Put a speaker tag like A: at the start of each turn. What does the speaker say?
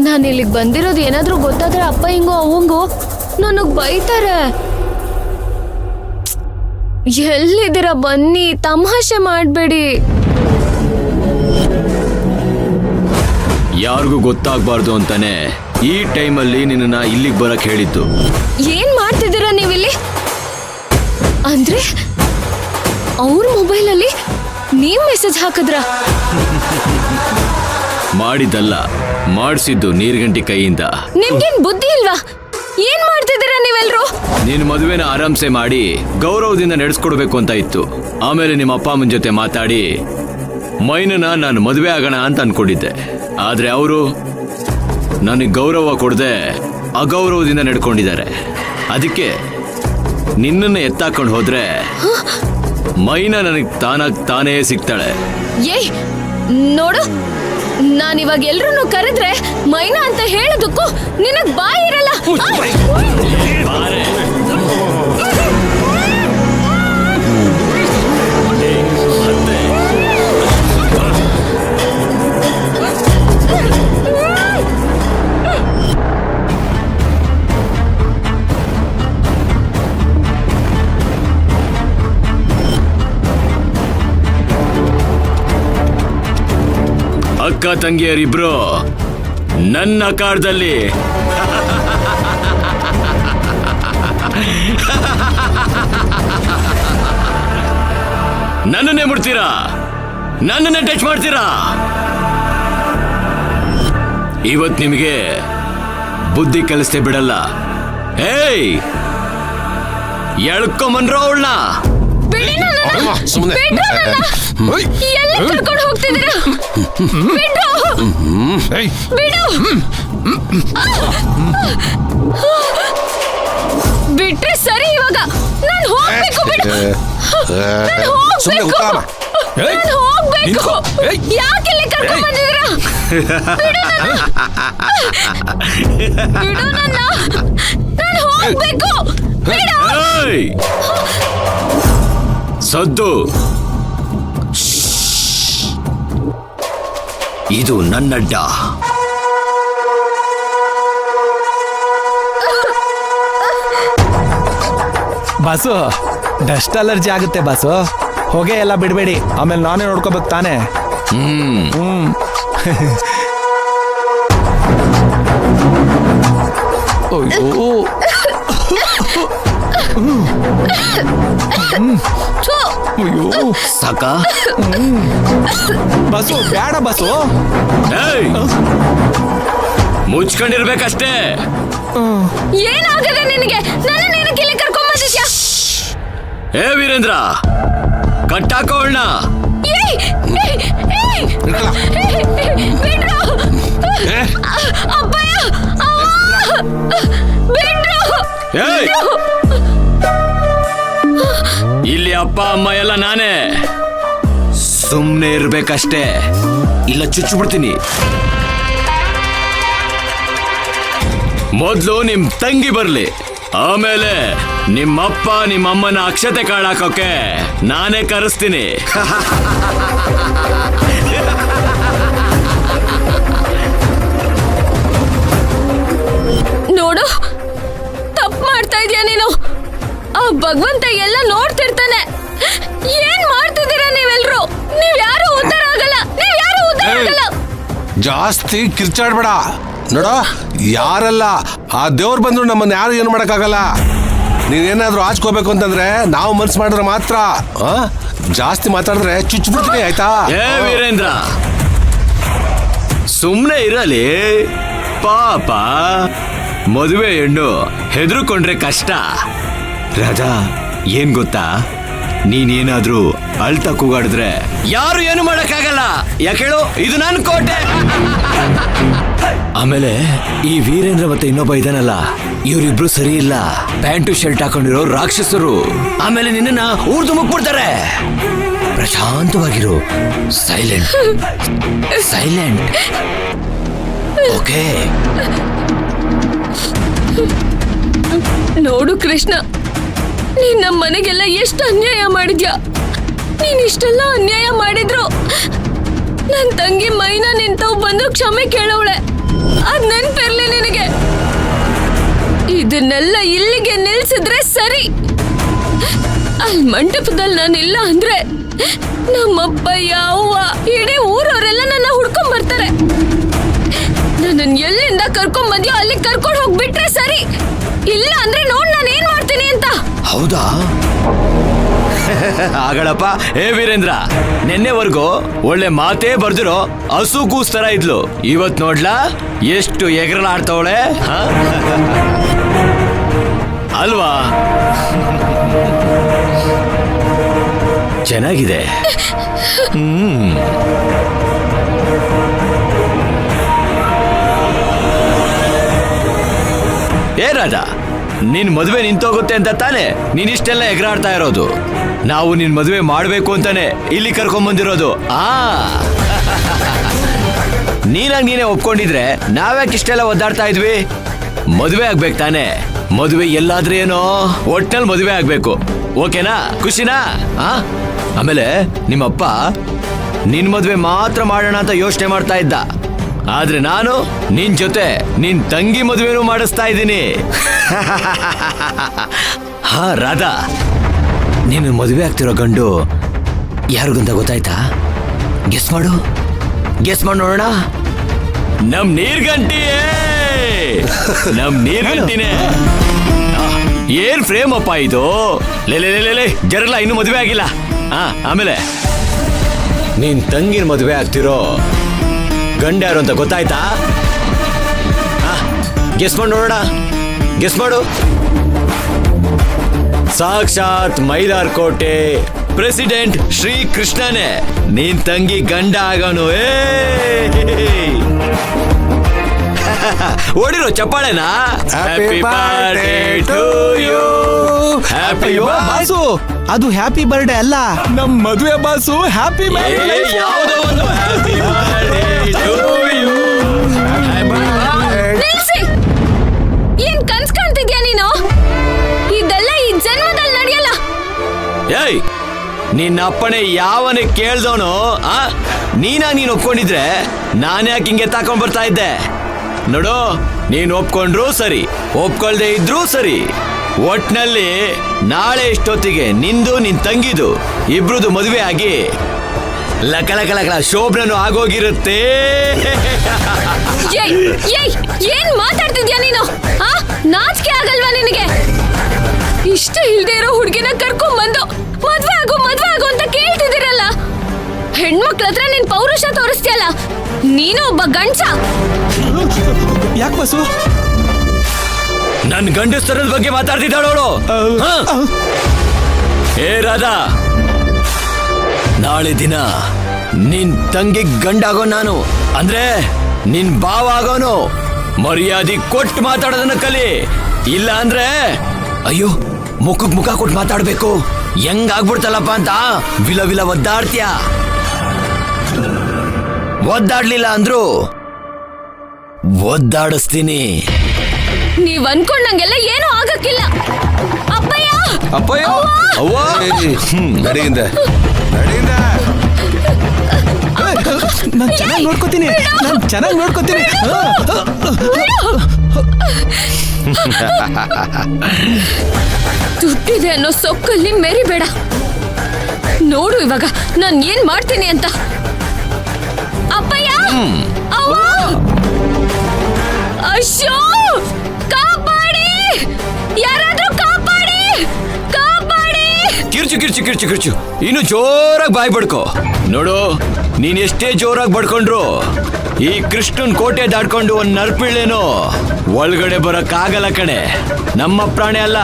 A: ನಾನು ಇಲ್ಲಿಗೆ ಬಂದಿರೋದು ಏನಾದ್ರೂ ಗೊತ್ತಾದ್ರೆ ಅಪ್ಪ ಹಿಂಗೋ ಅವಂಗೋ ನನಗ್ ಬೈತಾರೆ. ಎಲ್ಲಿದ್ದೀರಾ ಬನ್ನಿ, ತಮಾಷೆ ಮಾಡ್ಬೇಡಿ.
B: ಯಾರಿಗೂ ಗೊತ್ತಾಗಬಾರ್ದು ಅಂತಾನೆ ಈ ಟೈಮಲ್ಲಿ ನಿನ್ನ ಇಲ್ಲಿಗೆ ಬರಕ್ ಹೇಳಿದ್ದು.
A: ಏನ್ ಮಾಡ್ತಿದ್ದೀರಾ ನೀವಿಲ್ಲಿ? ಅಂದ್ರೆ ಅವ್ರ ಮೊಬೈಲಲ್ಲಿ ನೀವ್ ಮೆಸೇಜ್ ಹಾಕಿದ್ರ?
B: ಮಾಡಿದ್ದಲ್ಲ, ಮಾಡಿಸಿದ್ದು ನೀರ್ಗಂಟಿ ಕೈಯಿಂದ.
A: ನಿಮ್ಗೇನ್ ಬುದ್ಧಿ ಇಲ್ವಾ? ಏನ್ ಮಾಡ್ತಿದ್ದೀರಾ ನೀವೆಲ್ರು?
B: ನಿನ್ ಮದುವೆನ ಆರಾಮ್ಸೆ ಮಾಡಿ ಗೌರವದಿಂದ ನಡೆಸ್ಕೊಡ್ಬೇಕು ಅಂತ ಇತ್ತು. ಆಮೇಲೆ ನಿಮ್ಮ ಅಪ್ಪ ಅಮ್ಮನ ಜೊತೆ ಮಾತಾಡಿ ಮೈನನ ನಾನು ಮದುವೆ ಆಗೋಣ ಅಂತ ಅನ್ಕೊಂಡಿದ್ದೆ. ಆದ್ರೆ ಅವರು ನನಗೆ ಗೌರವ ಕೊಡದೆ ಅಗೌರವದಿಂದ ನಡ್ಕೊಂಡಿದ್ದಾರೆ. ಅದಕ್ಕೆ ನಿನ್ನನ್ನು ಎತ್ತಾಕೊಂಡು ಹೋದ್ರೆ ಮೈನ ನನಗೆ ತಾನೇ ಸಿಗ್ತಾಳೆ.
A: ಏಯ್ ನೋಡು, ನಾನಿವಾಗ ಎಲ್ರನ್ನೂ ಕರೆದ್ರೆ ಮೈನಾ ಅಂತ ಹೇಳೋದಕ್ಕೂ ನಿನಗ್ ಬಾಯಿ ಇರಲ್ಲ.
B: ಅಕ್ಕ ತಂಗಿಯರಿಬ್ರು ನನ್ನ ಕಾರ್ದಲ್ಲಿ ನನ್ನನ್ನೇ ಮುಡ್ತೀರಾ, ನನ್ನನ್ನೇ ಟಚ್ ಮಾಡ್ತೀರಾ. ಇವತ್ ನಿಮಗೆ ಬುದ್ಧಿ ಕಲಿಸ್ತೇ ಬಿಡಲ್ಲ. ಏಯ್, ಎಳ್ಕೊಂಬನ್ರೋ ಅವಳನ್ನ.
A: ಕರ್ಕೊಂಡು ಹೋಗ್ತಿದ್ದೀರಾ? ಬಿಟ್ರೆ ಸರಿ. ಇವಾಗ ನಾನು ಹೋಗ್ಬೇಕು. ಹೋಗ್ಬೇಕು. ಯಾಕೆ ಇಲ್ಲಿ ಕರ್ಕೊಂಡು ಬಂದಿದ್ದೀರಾ? ಬಿಡು ನನ್ನ, ನಾನು ಹೋಗ್ಬೇಕು.
B: ಸದ್ದು, ಇದು ನನ್ನಡ್ಡ.
C: ಬಾಸು, ಡಸ್ಟ್ ಅಲರ್ಜಿ ಆಗುತ್ತೆ ಬಾಸು. ಹೊಗೆ ಎಲ್ಲ ಬಿಡಬೇಡಿ, ಆಮೇಲೆ ನಾನೇ ನೋಡ್ಕೋಬೇಕು ತಾನೆ. ಅಯ್ಯೋ, ಅಯ್ಯೋ
B: ಸಾಕ
C: ಬಸ್ಸು, ಬೇಡ ಬಸ್ಸು.
B: ಮುಚ್ಕೊಂಡಿರ್ಬೇಕಷ್ಟೇ.
A: ಏನಾಗದೆ ನಿನಗೆ? ನನ್ನ ಏನಕ್ಕೆ ಇಲ್ಲಿ ಕರ್ಕೊಂಡ್ ಬಂದಿದ್ಯಾ?
B: ಏ ವೀರೇಂದ್ರ, ಕಟ್ಟಾಕೋಳ್ನ. ಇಲ್ಲಿ ಅಪ್ಪ ಅಮ್ಮ ಎಲ್ಲ ನಾನೇ. ಸುಮ್ನೆ ಇರ್ಬೇಕಷ್ಟೇ, ಇಲ್ಲ ಚುಚ್ಚಿಬಿಡ್ತೀನಿ. ಮೊದ್ಲು ನಿಮ್ ತಂಗಿ ಬರ್ಲಿ, ಆಮೇಲೆ ನಿಮ್ಮಪ್ಪ ನಿಮ್ಮಮ್ಮನ ಅಕ್ಷತೆ ಕಾಳಾಕೋಕೆ ನಾನೇ ಕರೆಸ್ತೀನಿ.
A: ನೋಡು, ತಪ್ಪು ಮಾಡ್ತಾ ಇದೀಯ ನೀನು. ಆ ಭಗವಂತ ಎಲ್ಲ ನೋಡ್ತಿರ್ತಾನೆ. ಏನ್ ಮಾಡ್ತಿದ್ದೀರಾ ನೀವೆಲ್ರು? ನೀವ್ ಯಾರು ಉದ್ಧಾರ ಆಗಲ್ಲ.
D: ಜಾಸ್ತಿ ಕಿರ್ಚಾಡ್ಬೇಡ. ನೋಡ, ಯಾರಲ್ಲ ಆ ದೇವ್ರು ಬಂದ್ರು ನಮ್ಮನ್ನ ಯಾರು ಏನು ಮಾಡಕ್ಕಾಗಲ್ಲ. ನೀನೇನಾದ್ರೂ ಆಚ್ಕೋಬೇಕು ಅಂತಂದ್ರೆ ನಾವು ಮನ್ಸು ಮಾಡಿದ್ರೆ ಮಾತ್ರ. ಜಾಸ್ತಿ ಮಾತಾಡಿದ್ರೆ ಚುಚ್ಚಿಬಿಡ್ತೀನಿ, ಆಯ್ತಾ?
B: ಏ ವೀರೇಂದ್ರ, ಸುಮ್ನೆ ಇರಲಿ. ಪಾಪ ಮದುವೆ ಹೆಣ್ಣು ಹೆದರ್ಕೊಂಡ್ರೆ ಕಷ್ಟ. ರಾಜಾ, ಏನ್ ಗೊತ್ತಾ, ನೀನೇನಾದ್ರೂ ಅಳ್ತಾ ಕೂಗಾಡಿದ್ರೆ ಯಾರು ಏನು ಮಾಡಕ್ಕಾಗಲ್ಲ. ಯಾಕೇಳು, ಇದು ನನ್ನ ಕೋಟೆ. ಆಮೇಲೆ ಈ ವೀರೇಂದ್ರ ಮತ್ತೆ ಇನ್ನೊಬ್ಬ ಇದಾನಲ್ಲ, ಇವರಿಬ್ರು ಸರಿ ಇಲ್ಲ. ಪ್ಯಾಂಟು ಶರ್ಟ್ ಹಾಕೊಂಡಿರೋ ರಾಕ್ಷಸರು. ಆಮೇಲೆ ನಿನ್ನ ಊರ್ದು ಮುಕ್ಬಿಡ್ತಾರೆ. ಪ್ರಶಾಂತವಾಗಿರು, ಸೈಲೆಂಟ್. ಓಕೆ?
A: ನೋಡು ಕೃಷ್ಣ, ನೀನ್ ನಮ್ಮ ಮನೆಗೆಲ್ಲ ಎಷ್ಟು ಅನ್ಯಾಯ ಮಾಡಿದ್ಯಾ. ನೀನ್ ಇಷ್ಟೆಲ್ಲ ಅನ್ಯಾಯ ಮಾಡಿದ್ರು ನನ್ ತಂಗಿ ಮೈನಾ ನಿಂತವ್ ಬಂದು ಕ್ಷಮೆ ಕೇಳವಳೆ. ಅದ್ ನೆನ್ಪಿರ್ಲಿ ನಿನಗೆ. ಇದನ್ನೆಲ್ಲ ಇಲ್ಲಿಗೆ ನಿಲ್ಸಿದ್ರೆ ಸರಿ. ಅಲ್ಲಿ ಮಂಟಪದಲ್ಲಿ ನಾನಿಲ್ಲ ಅಂದ್ರೆ ನಮ್ಮಪ್ಪ ಅವ್ವ ಇಡೀ ಊರವರೆಲ್ಲ ನನ್ನ ಹುಡ್ಕೊಂಡ್ ಬರ್ತಾರೆ. ನನ್ನ ಎಲ್ಲಿಂದ ಕರ್ಕೊಂಡ್ ಬಂದ್ಯೋ ಅಲ್ಲಿ ಕರ್ಕೊಂಡು ಹೋಗ್ಬಿಟ್ರೆ ಸರಿ. ಇಲ್ಲ ಅಂದ್ರೆ ನೋಡ್ ನಾನು ಏನ್ ಮಾಡ್ತೀನಿ ಅಂತ.
B: ಹೌದಾ? ಆಗಳಪ್ಪ. ಏ ವೀರೇಂದ್ರ, ನಿನ್ನೆವರೆಗೂ ಒಳ್ಳೆ ಮಾತೇ ಬರ್ದಿರೋ ಹಸು ಕೂಸ್ ತರ ಇದ್ಲು. ಇವತ್ ನೋಡ್ಲಾ ಎಷ್ಟು ಎಗರಲಾಡ್ತವಳೆ ಅಲ್ವಾ? ಚೆನ್ನಾಗಿದೆ. ಏ ರಾಧಾ, ನಿನ್ ಮದುವೆ ನಿಂತೋಗುತ್ತೆ ಅಂತ ತಾನೆ ನೀನ್ ಇಷ್ಟೆಲ್ಲ ಎಗರಾಡ್ತಾ ಇರೋದು. ನಾವು ನಿನ್ ಮದುವೆ ಮಾಡ್ಬೇಕು ಅಂತಾನೆ ಇಲ್ಲಿ ಕರ್ಕೊಂಡ್ ಬಂದಿರೋದು. ನೀನಾಗ್ ನೀನೇ ಒಪ್ಕೊಂಡಿದ್ರೆ ನಾವ್ಯಾಕೆ ಇಷ್ಟೆಲ್ಲ ಒದ್ದಾಡ್ತಾ ಇದ್ವಿ? ಮದುವೆ ಆಗ್ಬೇಕು ತಾನೆ. ಮದುವೆ ಎಲ್ಲಾದ್ರೆ ಏನೋ, ಒಟ್ನಲ್ಲಿ ಮದುವೆ ಆಗ್ಬೇಕು. ಓಕೆನಾ? ಖುಷಿನಾ? ಆಮೇಲೆ ನಿಮ್ಮಪ್ಪ ನಿನ್ ಮದುವೆ ಮಾತ್ರ ಮಾಡೋಣ ಅಂತ ಯೋಚನೆ ಮಾಡ್ತಾ ಇದ್ದ. ಆದ್ರೆ ನಾನು ನಿನ್ ಜೊತೆ ನಿನ್ ತಂಗಿ ಮದುವೆನೂ ಮಾಡಿಸ್ತಾ ಇದ್ದೀನಿ. ಹಾ ರಾಧಾ, ನೀನು ಮದುವೆ ಆಗ್ತಿರೋ ಗಂಡು ಯಾರಿಗಂತ ಗೊತ್ತಾಯ್ತಾ? ಗೆಸ್ ಮಾಡು, ಗೆಸ್ ಮಾಡಿ ನೋಡೋಣ. ನಮ್ ನೀರ್ಗಂಟಿಯೇ, ನಮ್ ನೀರ್ಗಂಟಿನೇ. ಏನ್ ಫ್ರೇಮ್ ಅಪ್ಪ ಇದು? ಲೇ ಜರಲ್ಲ, ಇನ್ನು ಮದುವೆ ಆಗಿಲ್ಲ. ಆಮೇಲೆ ನೀನ್ ತಂಗಿನ ಮದುವೆ ಆಗ್ತಿರೋ ಗಂಡ ಯಾರು ಅಂತ ಗೊತ್ತಾಯ್ತಾ? ಗೆಸ್ ಮಾಡಿ ನೋಡೋಣ, ಗೆಸ್ ಮಾಡು. ಸಾಕ್ಷಾತ್ ಮೈಲಾರ್ ಕೋಟೆ ಪ್ರೆಸಿಡೆಂಟ್ ಶ್ರೀ ಕೃಷ್ಣನೇ ನೀನ್ ತಂಗಿ ಗಂಡ ಆಗೋನು. ಓಡಿರೋ ಚಪ್ಪಾಳೆನಾ? Happy birthday to you. Happy
C: boss, ಅದು ಹ್ಯಾಪಿ ಬರ್ಡೇ ಅಲ್ಲ, ನಮ್ ಮದುವೆ ಬಾಸು. ಹ್ಯಾಪಿ
B: ಯಾವುದೋ ಒಂದು ಹ್ಯಾಪಿ ಬರ್ಡೇ ಟು ಯು.
A: ನಿಲ್ಸಿ! ಏನ್ ಕನ್ಸ್ ಕಾಣ್ತಿದ್ಯಾ ನೀನು? ಇದೆಲ್ಲ ಈ ಜನ್ಮದಲ್ಲಿ ನಡೆಯಲ್ಲ.
B: ಏಯ್, ನಿನ್ನ ಅಪ್ಪಣೆ ಯಾವನೇ ಕೇಳ್ದವನು? ನೀನು ಒಪ್ಕೊಂಡಿದ್ರೆ ನಾನು ಯಾಕೆ ಹಿಂಗೆ ತಾಕೊಂಡ್ ಬರ್ತಾ ಇದ್ದೆ? ನೋಡು, ನೀನ್ ಒಪ್ಕೊಂಡ್ರು ಸರಿ, ಒಪ್ಕೊಳ್ದೆ ಇದ್ರೂ ಸರಿ. ಒಟ್ನಲ್ಲಿ ನಾಳೆ ಇಷ್ಟೊತ್ತಿಗೆ ನಿಂದು ನಿನ್ ತಂಗಿದು ಇಬ್ರದು ಮದುವೆ ಆಗಿ ಲಕಲಕಲಕಲ ಶೋಭನೂ ಆಗೋಗಿರುತ್ತೆ.
A: ಏನ್ ಮಾತಾಡ್ತಿದ್ಯಾ ನೀನು? ನಾಚಿಕೆ ಆಗಲ್ವಾ ನಿನಗೆ? ಇಷ್ಟ ಇಲ್ದೇ ಇರೋ ಹುಡುಗಿನ ಕರ್ಕೊಂಡ್ ಬಂದು ಮದ್ವೆ ಆಗು ಅಂತ ಕೇಳ್ತಿದ್ದೀರಲ್ಲ. ಹೆಣ್ಮಕ್ಳ ಹತ್ರ ನಿನ್ ಪೌರುಷ ತೋರಿಸ್ತೀಯಲ್ಲ, ನೀನು ಒಬ್ಬ ಗಂಡ್ಸ.
C: ಯಾಕೆ ಬಸ್ಸು?
B: ನನ್ ಗಂಡಸ್ತರದ ಬಗ್ಗೆ ಮಾತಾಡ್ತಿದ್ದಾಳವಳು. ಏ ರಾಧಾ, ನಾಳೆ ದಿನ ನಿನ್ ತಂಗಿ ಗಂಡಾಗೋ ನಾನು, ಅಂದ್ರೆ ನಿನ್ ಭಾವ ಆಗೋನು. ಮರ್ಯಾದೆ ಕೊಟ್ಟು ಮಾತಾಡೋದನ್ನ ಕಲಿ. ಇಲ್ಲ ಅಂದ್ರೆ ಅಯ್ಯೋ, ಮುಖಕ್ ಮುಖ ಕೊಟ್ಟು ಮಾತಾಡ್ಬೇಕು. ಹೆಂಗಾಗ್ಬಿಡ್ತಲ್ಲಪ್ಪ ಅಂತ ವಿಲ ವಿಲ ಒದ್ದಾಡ್ತೀಯ. ಒದ್ದಾಡ್ಲಿಲ್ಲ ಅಂದ್ರು ಒದ್ದಾಡಿಸ್ತೀನಿ.
A: ನೀವ್ ಅನ್ಕೊಂಡಂಗೆಲ್ಲ ಏನೂ ಆಗಕ್ಕಿಲ್ಲ. ಅಪ್ಪಯ್ಯ,
B: ಅಪ್ಪಯ್ಯ, ಅವ್ವ,
D: ನಡಿಯಿಂದ
C: ನಾನ್ ಚೆನ್ನಾಗಿ ನೋಡ್ಕೋತೀನಿ,
A: ದುಡ್ಡಿದೆ ಅನ್ನೋ ಸೊಕ್ಕಲ್ಲಿ ಮೆರಿಬೇಡ. ನೋಡು ಇವಾಗ ನಾನ್ ಏನ್ ಮಾಡ್ತೀನಿ ಅಂತ. ಅಪ್ಪಯ್ಯ, ಅವ್ವ, ಅಶ್ಶೋ, ಕಾಪಾಡಿ! ಯಾರಾದ್ರೂ ಕಾಪಾಡಿ!
B: ಕಿರ್ಚು ಇನ್ನು ಜೋರಾಗಿ ಬಾಯ್ ಬಡ್ಕೋ. ನೋಡು, ನೀನ್ ಎಷ್ಟೇ ಜೋರಾಗಿ ಬಡ್ಕೊಂಡ್ರು ಈ ಕೃಷ್ಣನ್ ಕೋಟೆ ದಾಟ್ಕೊಂಡು ಒಂದ್ ನರ್ಪಿಳ್ಳೇನೋ ಒಳಗಡೆ ಬರಕ್ಕಾಗಲ್ಲ ಕಣೆ. ನಮ್ಮ ಪ್ರಾಣಿ ಅಲ್ಲ.